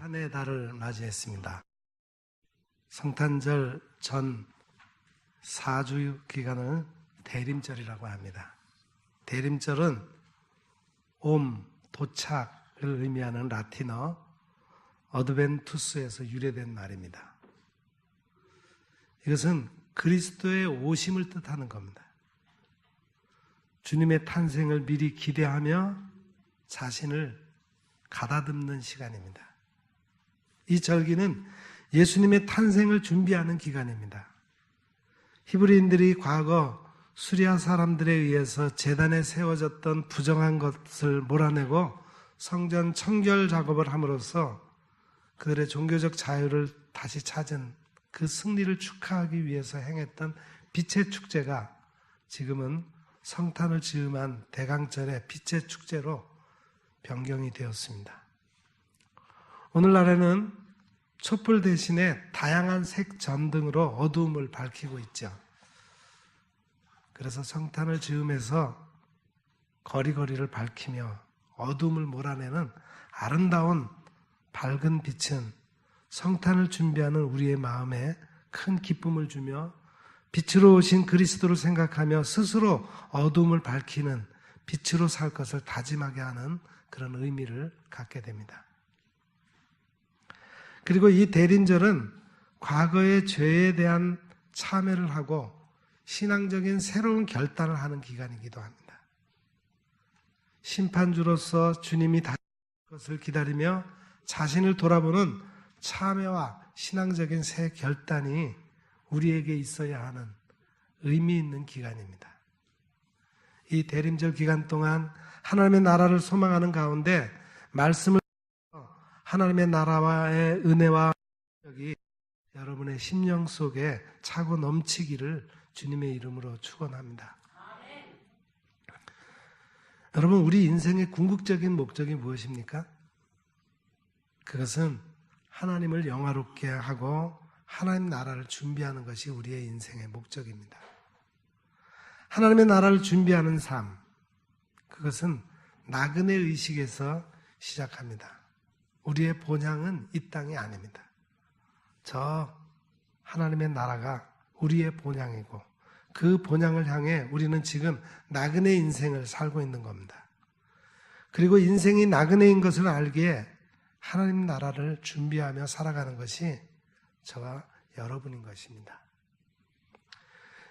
한 해 달을 맞이했습니다. 성탄절 전 4주 기간을 대림절이라고 합니다. 대림절은 옴, 도착을 의미하는 라틴어 어드벤투스에서 유래된 말입니다. 이것은 그리스도의 오심을 뜻하는 겁니다. 주님의 탄생을 미리 기대하며 자신을 가다듬는 시간입니다. 이 절기는 예수님의 탄생을 준비하는 기간입니다. 히브리인들이 과거 수리아 사람들에 의해서 제단에 세워졌던 부정한 것을 몰아내고 성전 청결 작업을 함으로써 그들의 종교적 자유를 다시 찾은 그 승리를 축하하기 위해서 행했던 빛의 축제가 지금은 성탄을 즈음한 대강절의 빛의 축제로 변경이 되었습니다. 오늘날에는 촛불 대신에 다양한 색 전등으로 어두움을 밝히고 있죠. 그래서 성탄을 즈음해서 거리거리를 밝히며 어두움을 몰아내는 아름다운 밝은 빛은 성탄을 준비하는 우리의 마음에 큰 기쁨을 주며 빛으로 오신 그리스도를 생각하며 스스로 어두움을 밝히는 빛으로 살 것을 다짐하게 하는 그런 의미를 갖게 됩니다. 그리고 이 대림절은 과거의 죄에 대한 참회를 하고 신앙적인 새로운 결단을 하는 기간이기도 합니다. 심판주로서 주님이 다시 올 것을 기다리며 자신을 돌아보는 참회와 신앙적인 새 결단이 우리에게 있어야 하는 의미 있는 기간입니다. 이 대림절 기간 동안 하나님의 나라를 소망하는 가운데 말씀을 하나님의 나라와의 은혜와 여기 여러분의 심령 속에 차고 넘치기를 주님의 이름으로 축원합니다. 여러분, 우리 인생의 궁극적인 목적이 무엇입니까? 그것은 하나님을 영화롭게 하고 하나님 나라를 준비하는 것이 우리의 인생의 목적입니다. 하나님의 나라를 준비하는 삶, 그것은 나그네 의식에서 시작합니다. 우리의 본향은 이 땅이 아닙니다. 저 하나님의 나라가 우리의 본향이고 그 본향을 향해 우리는 지금 나그네 인생을 살고 있는 겁니다. 그리고 인생이 나그네인 것을 알기에 하나님 나라를 준비하며 살아가는 것이 저와 여러분인 것입니다.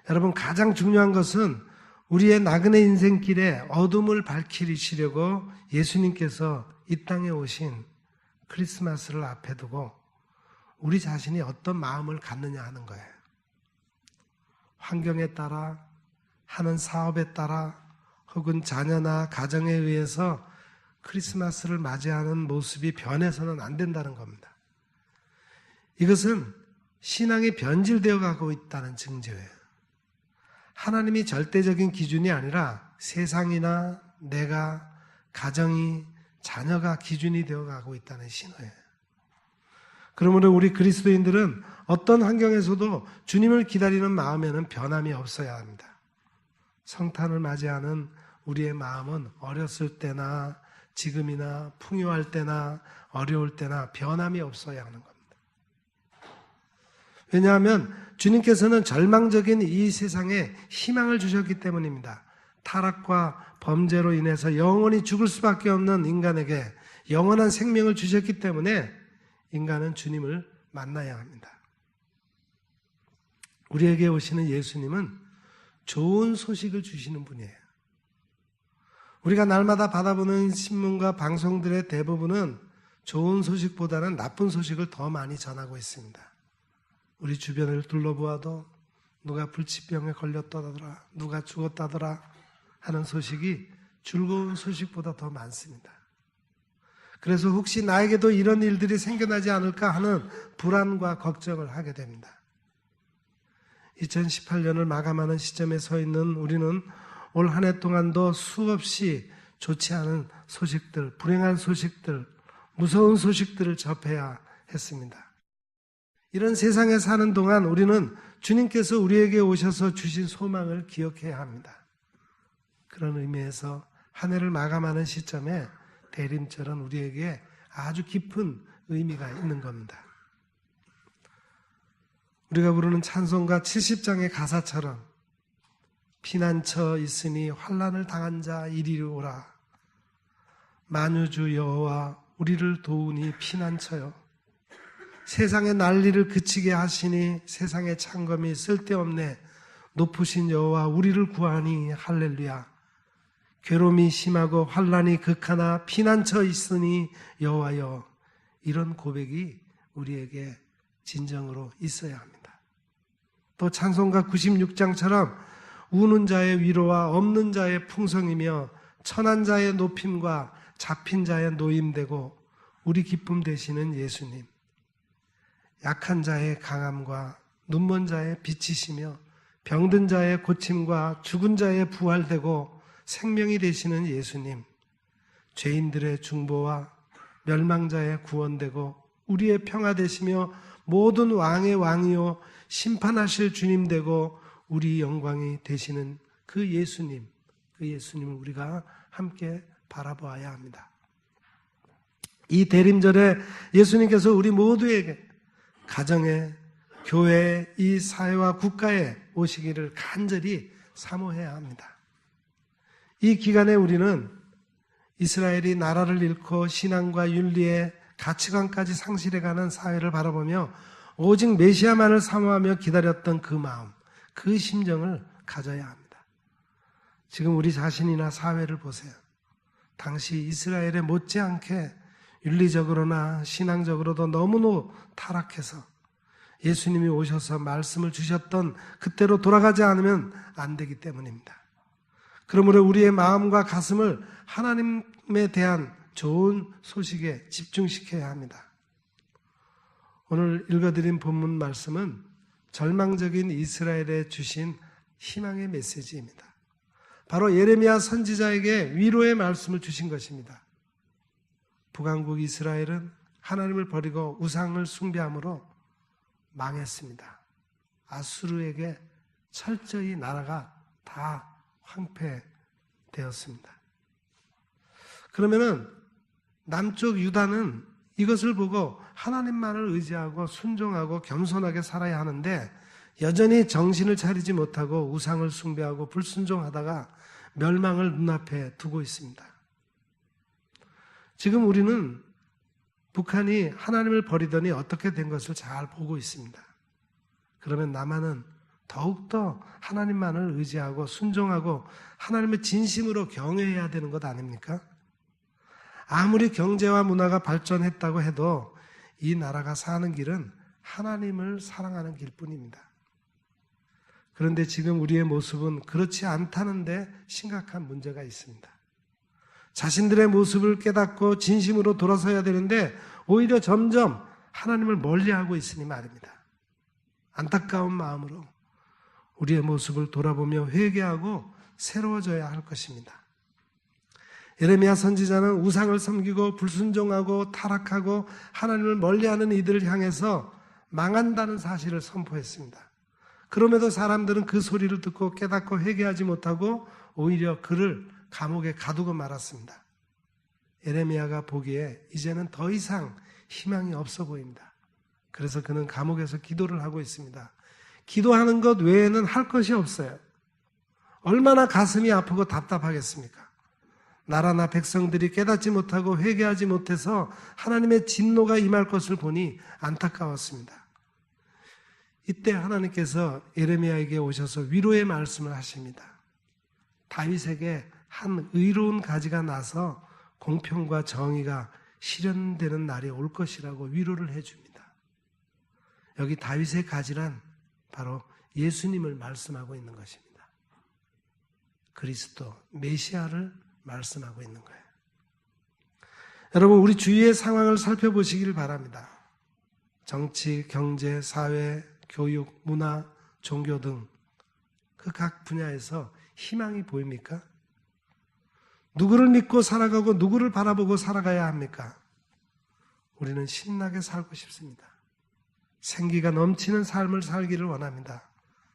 여러분, 가장 중요한 것은 우리의 나그네 인생길에 어둠을 밝히시려고 예수님께서 이 땅에 오신 크리스마스를 앞에 두고 우리 자신이 어떤 마음을 갖느냐 하는 거예요. 환경에 따라, 하는 사업에 따라, 혹은 자녀나 가정에 의해서 크리스마스를 맞이하는 모습이 변해서는 안 된다는 겁니다. 이것은 신앙이 변질되어 가고 있다는 증거예요. 하나님이 절대적인 기준이 아니라 세상이나 내가, 가정이, 자녀가 기준이 되어 가고 있다는 신호예요. 그러므로 우리 그리스도인들은 어떤 환경에서도 주님을 기다리는 마음에는 변함이 없어야 합니다. 성탄을 맞이하는 우리의 마음은 어렸을 때나 지금이나 풍요할 때나 어려울 때나 변함이 없어야 하는 겁니다. 왜냐하면 주님께서는 절망적인 이 세상에 희망을 주셨기 때문입니다. 타락과 범죄로 인해서 영원히 죽을 수밖에 없는 인간에게 영원한 생명을 주셨기 때문에 인간은 주님을 만나야 합니다. 우리에게 오시는 예수님은 좋은 소식을 주시는 분이에요. 우리가 날마다 받아보는 신문과 방송들의 대부분은 좋은 소식보다는 나쁜 소식을 더 많이 전하고 있습니다. 우리 주변을 둘러보아도 누가 불치병에 걸렸다더라, 누가 죽었다더라 하는 소식이 즐거운 소식보다 더 많습니다. 그래서 혹시 나에게도 이런 일들이 생겨나지 않을까 하는 불안과 걱정을 하게 됩니다. 2018년을 마감하는 시점에 서 있는 우리는 올 한 해 동안도 수없이 좋지 않은 소식들, 불행한 소식들, 무서운 소식들을 접해야 했습니다. 이런 세상에 사는 동안 우리는 주님께서 우리에게 오셔서 주신 소망을 기억해야 합니다. 그런 의미에서 한 해를 마감하는 시점에 대림절은 우리에게 아주 깊은 의미가 있는 겁니다. 우리가 부르는 찬송가 70장의 가사처럼 피난처 있으니 환난을 당한 자 이리로 오라. 만유주 여호와 우리를 도우니 피난처요. 세상의 난리를 그치게 하시니 세상의 창검이 쓸데없네. 높으신 여호와 우리를 구하니 할렐루야. 괴로움이 심하고 환난이 극하나 피난처 있으니 여호와여. 이런 고백이 우리에게 진정으로 있어야 합니다. 또 찬송가 96장처럼 우는 자의 위로와 없는 자의 풍성이며 천한 자의 높임과 잡힌 자의 노임되고 우리 기쁨 되시는 예수님. 약한 자의 강함과 눈먼 자의 빛이시며 병든 자의 고침과 죽은 자의 부활되고 생명이 되시는 예수님. 죄인들의 중보와 멸망자의 구원되고 우리의 평화 되시며 모든 왕의 왕이요 심판하실 주님 되고 우리 영광이 되시는 그 예수님, 그 예수님을 우리가 함께 바라보아야 합니다. 이 대림절에 예수님께서 우리 모두에게 가정에, 교회에, 이 사회와 국가에 오시기를 간절히 사모해야 합니다. 이 기간에 우리는 이스라엘이 나라를 잃고 신앙과 윤리의 가치관까지 상실해가는 사회를 바라보며 오직 메시아만을 사모하며 기다렸던 그 마음, 그 심정을 가져야 합니다. 지금 우리 자신이나 사회를 보세요. 당시 이스라엘에 못지않게 윤리적으로나 신앙적으로도 너무너무 타락해서 예수님이 오셔서 말씀을 주셨던 그때로 돌아가지 않으면 안 되기 때문입니다. 그러므로 우리의 마음과 가슴을 하나님에 대한 좋은 소식에 집중시켜야 합니다. 오늘 읽어드린 본문 말씀은 절망적인 이스라엘에 주신 희망의 메시지입니다. 바로 예레미야 선지자에게 위로의 말씀을 주신 것입니다. 북왕국 이스라엘은 하나님을 버리고 우상을 숭배함으로 망했습니다. 아수르에게 철저히 나라가 다 황폐되었습니다. 그러면은 남쪽 유다는 이것을 보고 하나님만을 의지하고 순종하고 겸손하게 살아야 하는데 여전히 정신을 차리지 못하고 우상을 숭배하고 불순종하다가 멸망을 눈앞에 두고 있습니다. 지금 우리는 북한이 하나님을 버리더니 어떻게 된 것을 잘 보고 있습니다. 그러면 남한은 더욱더 하나님만을 의지하고 순종하고 하나님의 진심으로 경외해야 되는 것 아닙니까? 아무리 경제와 문화가 발전했다고 해도 이 나라가 사는 길은 하나님을 사랑하는 길뿐입니다. 그런데 지금 우리의 모습은 그렇지 않다는데 심각한 문제가 있습니다. 자신들의 모습을 깨닫고 진심으로 돌아서야 되는데 오히려 점점 하나님을 멀리하고 있으니 말입니다. 안타까운 마음으로 우리의 모습을 돌아보며 회개하고 새로워져야 할 것입니다. 예레미야 선지자는 우상을 섬기고 불순종하고 타락하고 하나님을 멀리하는 이들을 향해서 망한다는 사실을 선포했습니다. 그럼에도 사람들은 그 소리를 듣고 깨닫고 회개하지 못하고 오히려 그를 감옥에 가두고 말았습니다. 예레미야가 보기에 이제는 더 이상 희망이 없어 보입니다. 그래서 그는 감옥에서 기도를 하고 있습니다. 기도하는 것 외에는 할 것이 없어요. 얼마나 가슴이 아프고 답답하겠습니까? 나라나 백성들이 깨닫지 못하고 회개하지 못해서 하나님의 진노가 임할 것을 보니 안타까웠습니다. 이때 하나님께서 예레미야에게 오셔서 위로의 말씀을 하십니다. 다윗에게 한 의로운 가지가 나서 공평과 정의가 실현되는 날이 올 것이라고 위로를 해줍니다. 여기 다윗의 가지란 바로 예수님을 말씀하고 있는 것입니다. 그리스도, 메시아를 말씀하고 있는 거예요. 여러분, 우리 주위의 상황을 살펴보시길 바랍니다. 정치, 경제, 사회, 교육, 문화, 종교 등 그 각 분야에서 희망이 보입니까? 누구를 믿고 살아가고 누구를 바라보고 살아가야 합니까? 우리는 신나게 살고 싶습니다. 생기가 넘치는 삶을 살기를 원합니다.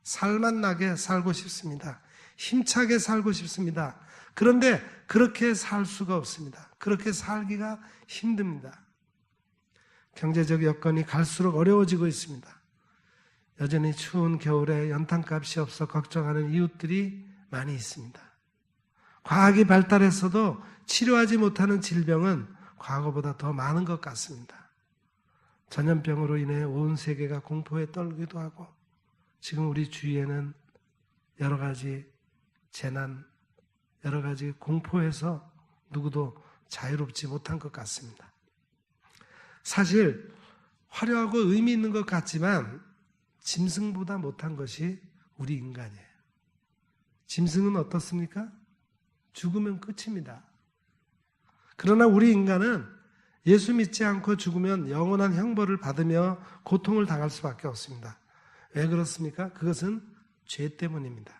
살맛 나게 살고 싶습니다. 힘차게 살고 싶습니다. 그런데 그렇게 살 수가 없습니다. 그렇게 살기가 힘듭니다. 경제적 여건이 갈수록 어려워지고 있습니다. 여전히 추운 겨울에 연탄값이 없어 걱정하는 이웃들이 많이 있습니다. 과학이 발달했어도 치료하지 못하는 질병은 과거보다 더 많은 것 같습니다. 전염병으로 인해 온 세계가 공포에 떨기도 하고 지금 우리 주위에는 여러 가지 재난, 여러 가지 공포에서 누구도 자유롭지 못한 것 같습니다. 사실 화려하고 의미 있는 것 같지만 짐승보다 못한 것이 우리 인간이에요. 짐승은 어떻습니까? 죽으면 끝입니다. 그러나 우리 인간은 예수 믿지 않고 죽으면 영원한 형벌을 받으며 고통을 당할 수밖에 없습니다. 왜 그렇습니까? 그것은 죄 때문입니다.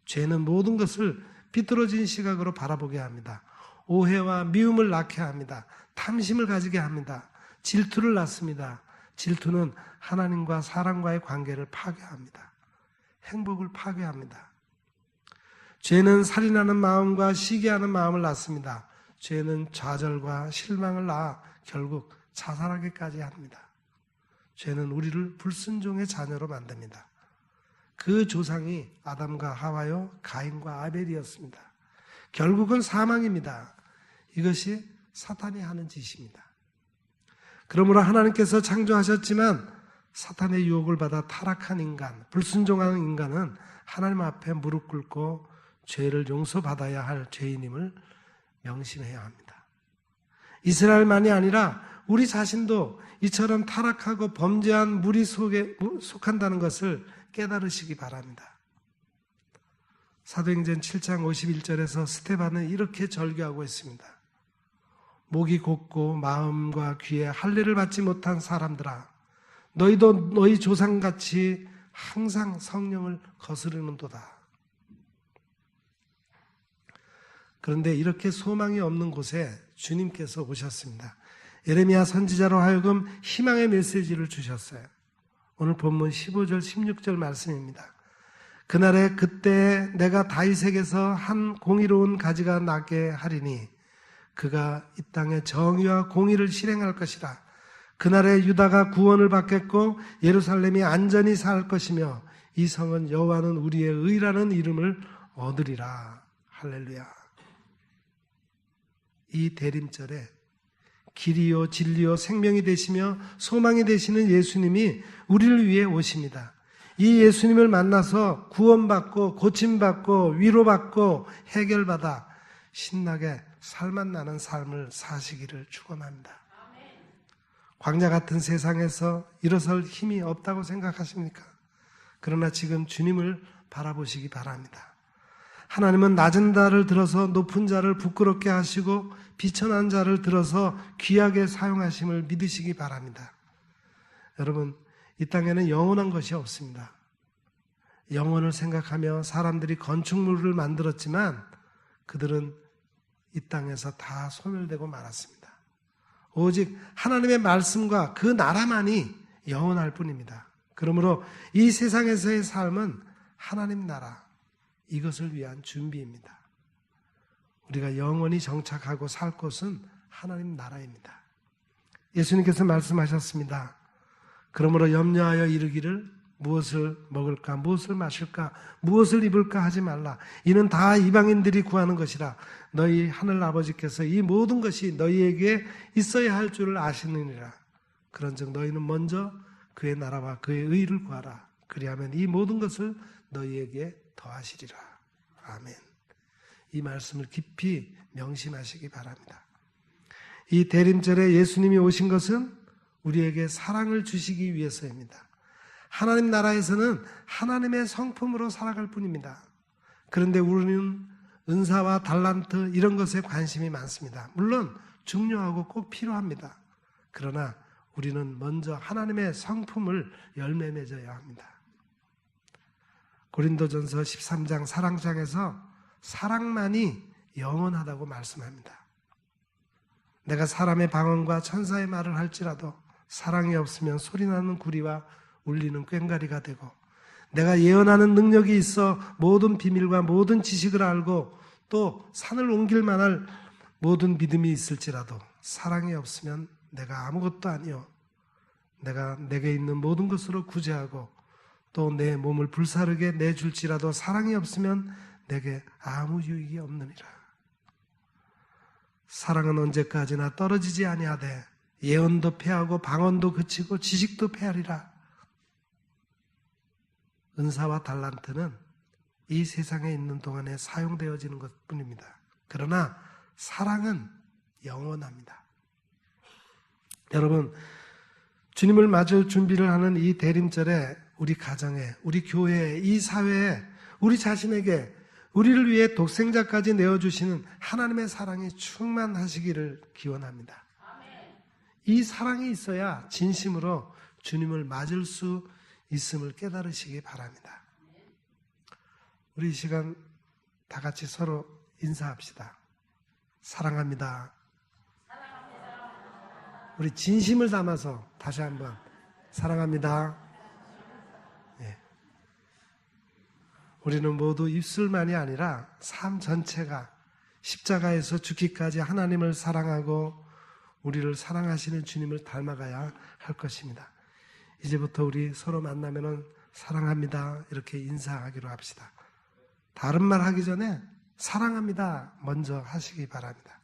죄는 모든 것을 비뚤어진 시각으로 바라보게 합니다. 오해와 미움을 낳게 합니다. 탐심을 가지게 합니다. 질투를 낳습니다. 질투는 하나님과 사람과의 관계를 파괴합니다. 행복을 파괴합니다. 죄는 살인하는 마음과 시기하는 마음을 낳습니다. 죄는 좌절과 실망을 낳아 결국 자살하기까지 합니다. 죄는 우리를 불순종의 자녀로 만듭니다. 그 조상이 아담과 하와요, 가인과 아벨이었습니다. 결국은 사망입니다. 이것이 사탄이 하는 짓입니다. 그러므로 하나님께서 창조하셨지만 사탄의 유혹을 받아 타락한 인간, 불순종하는 인간은 하나님 앞에 무릎 꿇고 죄를 용서받아야 할 죄인임을 명심해야 합니다. 이스라엘만이 아니라 우리 자신도 이처럼 타락하고 범죄한 무리 속에 속한다는 것을 깨달으시기 바랍니다. 사도행전 7장 51절에서 스데반은 이렇게 절규하고 있습니다. 목이 곧고 마음과 귀에 할례를 받지 못한 사람들아, 너희도 너희 조상같이 항상 성령을 거스르는도다. 그런데 이렇게 소망이 없는 곳에 주님께서 오셨습니다. 예레미야 선지자로 하여금 희망의 메시지를 주셨어요. 오늘 본문 15절 16절 말씀입니다. 그날에 그때 내가 다윗에게서 한 공의로운 가지가 나게 하리니 그가 이 땅에 정의와 공의를 실행할 것이라. 그날에 유다가 구원을 받겠고 예루살렘이 안전히 살 것이며 이 성은 여호와는 우리의 의라는 이름을 얻으리라. 할렐루야. 이 대림절에 길이요 진리요 생명이 되시며 소망이 되시는 예수님이 우리를 위해 오십니다. 이 예수님을 만나서 구원받고 고침받고 위로받고 해결받아 신나게 살맛나는 삶을 사시기를 축원합니다. 광야 같은 세상에서 일어설 힘이 없다고 생각하십니까? 그러나 지금 주님을 바라보시기 바랍니다. 하나님은 낮은 자를 들어서 높은 자를 부끄럽게 하시고 비천한 자를 들어서 귀하게 사용하심을 믿으시기 바랍니다. 여러분, 이 땅에는 영원한 것이 없습니다. 영원을 생각하며 사람들이 건축물을 만들었지만 그들은 이 땅에서 다 소멸되고 말았습니다. 오직 하나님의 말씀과 그 나라만이 영원할 뿐입니다. 그러므로 이 세상에서의 삶은 하나님 나라, 이것을 위한 준비입니다. 우리가 영원히 정착하고 살 곳은 하나님 나라입니다. 예수님께서 말씀하셨습니다. 그러므로 염려하여 이르기를 무엇을 먹을까, 무엇을 마실까, 무엇을 입을까 하지 말라. 이는 다 이방인들이 구하는 것이라. 너희 하늘 아버지께서 이 모든 것이 너희에게 있어야 할 줄을 아시느니라. 그런즉 너희는 먼저 그의 나라와 그의 의를 구하라. 그리하면 이 모든 것을 너희에게 더하시리라. 아멘. 이 말씀을 깊이 명심하시기 바랍니다. 이 대림절에 예수님이 오신 것은 우리에게 사랑을 주시기 위해서입니다. 하나님 나라에서는 하나님의 성품으로 살아갈 뿐입니다. 그런데 우리는 은사와 달란트 이런 것에 관심이 많습니다. 물론 중요하고 꼭 필요합니다. 그러나 우리는 먼저 하나님의 성품을 열매 맺어야 합니다. 고린도전서 13장 사랑장에서 사랑만이 영원하다고 말씀합니다. 내가 사람의 방언과 천사의 말을 할지라도 사랑이 없으면 소리나는 구리와 울리는 꽹과리가 되고, 내가 예언하는 능력이 있어 모든 비밀과 모든 지식을 알고 또 산을 옮길 만할 모든 믿음이 있을지라도 사랑이 없으면 내가 아무것도 아니요. 내가 내게 있는 모든 것으로 구제하고 또 내 몸을 불사르게 내줄지라도 사랑이 없으면 내게 아무 유익이 없느니라. 사랑은 언제까지나 떨어지지 아니하되 예언도 패하고 방언도 그치고 지식도 패하리라. 은사와 달란트는 이 세상에 있는 동안에 사용되어지는 것뿐입니다. 그러나 사랑은 영원합니다. 여러분, 주님을 맞을 준비를 하는 이 대림절에 우리 가정에, 우리 교회에, 이 사회에, 우리 자신에게, 우리를 위해 독생자까지 내어주시는 하나님의 사랑이 충만하시기를 기원합니다. 이 사랑이 있어야 진심으로 주님을 맞을 수 있음을 깨달으시기 바랍니다. 우리 이 시간 다 같이 서로 인사합시다. 사랑합니다. 우리 진심을 담아서 다시 한번 사랑합니다. 네. 우리는 모두 입술만이 아니라 삶 전체가 십자가에서 죽기까지 하나님을 사랑하고 우리를 사랑하시는 주님을 닮아가야 할 것입니다. 이제부터 우리 서로 만나면은 사랑합니다 이렇게 인사하기로 합시다. 다른 말 하기 전에 사랑합니다 먼저 하시기 바랍니다.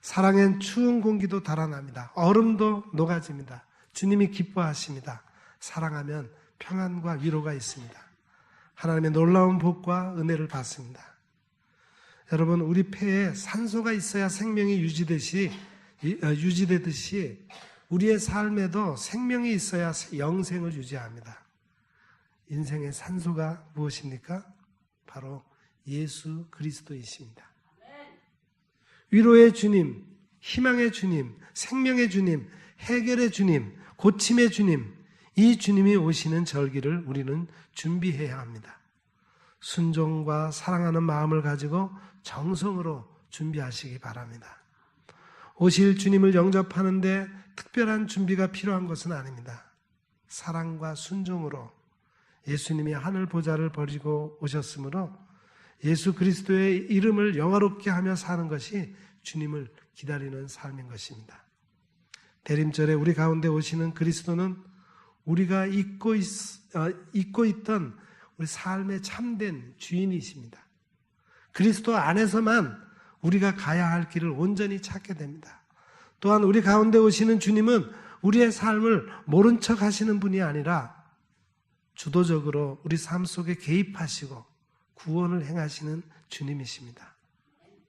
사랑엔 추운 공기도 달아납니다. 얼음도 녹아집니다. 주님이 기뻐하십니다. 사랑하면 평안과 위로가 있습니다. 하나님의 놀라운 복과 은혜를 받습니다. 여러분, 우리 폐에 산소가 있어야 생명이 유지되듯이 우리의 삶에도 생명이 있어야 영생을 유지합니다. 인생의 산소가 무엇입니까? 바로 예수 그리스도이십니다. 위로의 주님, 희망의 주님, 생명의 주님, 해결의 주님, 고침의 주님, 이 주님이 오시는 절기를 우리는 준비해야 합니다. 순종과 사랑하는 마음을 가지고 정성으로 준비하시기 바랍니다. 오실 주님을 영접하는데 특별한 준비가 필요한 것은 아닙니다. 사랑과 순종으로 예수님이 하늘 보좌를 버리고 오셨으므로 예수 그리스도의 이름을 영화롭게 하며 사는 것이 주님을 기다리는 삶인 것입니다. 대림절에 우리 가운데 오시는 그리스도는 우리가 잊고 있던 우리 삶의 참된 주인이십니다. 그리스도 안에서만 우리가 가야 할 길을 온전히 찾게 됩니다. 또한 우리 가운데 오시는 주님은 우리의 삶을 모른 척 하시는 분이 아니라 주도적으로 우리 삶 속에 개입하시고 구원을 행하시는 주님이십니다.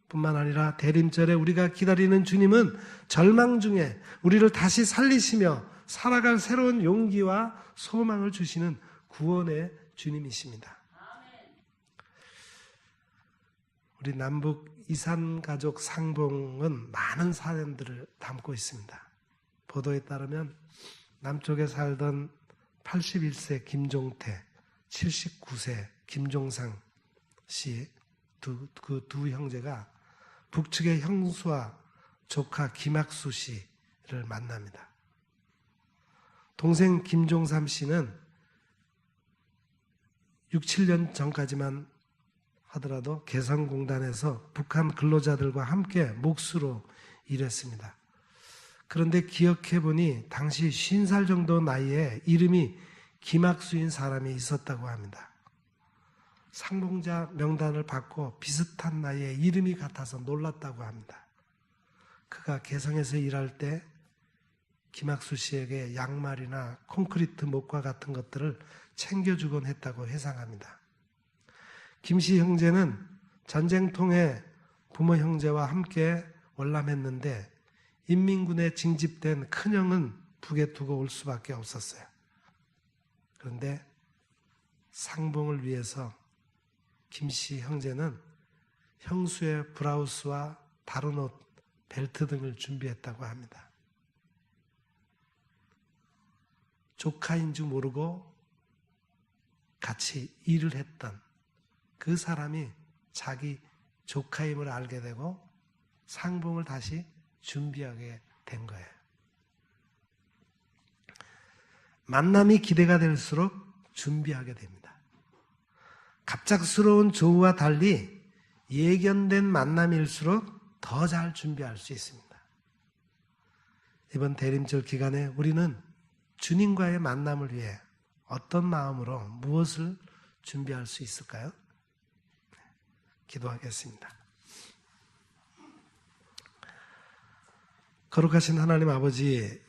뿐만 아니라 대림절에 우리가 기다리는 주님은 절망 중에 우리를 다시 살리시며 살아갈 새로운 용기와 소망을 주시는 구원의 주님이십니다. 우리 남북 이산가족 상봉은 많은 사연들을 담고 있습니다. 보도에 따르면 남쪽에 살던 81세 김종태, 79세 김종상 씨 그 두 형제가 북측의 형수와 조카 김학수 씨를 만납니다. 동생 김종삼 씨는 6, 7년 전까지만 하더라도 개성공단에서 북한 근로자들과 함께 몫으로 일했습니다. 그런데 기억해보니 당시 50살 정도 나이에 이름이 김학수인 사람이 있었다고 합니다. 상봉자 명단을 받고 비슷한 나이에 이름이 같아서 놀랐다고 합니다. 그가 개성에서 일할 때 김학수 씨에게 양말이나 콘크리트 목과 같은 것들을 챙겨주곤 했다고 회상합니다. 김 씨 형제는 전쟁통에 부모 형제와 함께 월남했는데 인민군에 징집된 큰형은 북에 두고 올 수밖에 없었어요. 그런데 상봉을 위해서 김 씨 형제는 형수의 브라우스와 다른 옷, 벨트 등을 준비했다고 합니다. 조카인 줄 모르고 같이 일을 했던 그 사람이 자기 조카임을 알게 되고 상봉을 다시 준비하게 된 거예요. 만남이 기대가 될수록 준비하게 됩니다. 갑작스러운 조우와 달리 예견된 만남일수록 더 잘 준비할 수 있습니다. 이번 대림절 기간에 우리는 주님과의 만남을 위해 어떤 마음으로 무엇을 준비할 수 있을까요? 기도하겠습니다. 거룩하신 하나님 아버지,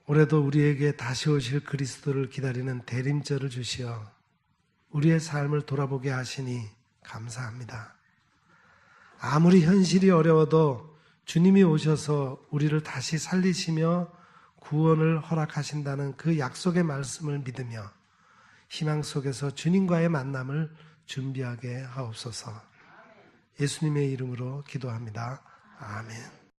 올해도 우리에게 다시 오실 그리스도를 기다리는 대림절을 주시어 우리의 삶을 돌아보게 하시니 감사합니다. 아무리 현실이 어려워도 주님이 오셔서 우리를 다시 살리시며 구원을 허락하신다는 그 약속의 말씀을 믿으며 희망 속에서 주님과의 만남을 준비하게 하옵소서. 예수님의 이름으로 기도합니다. 아멘.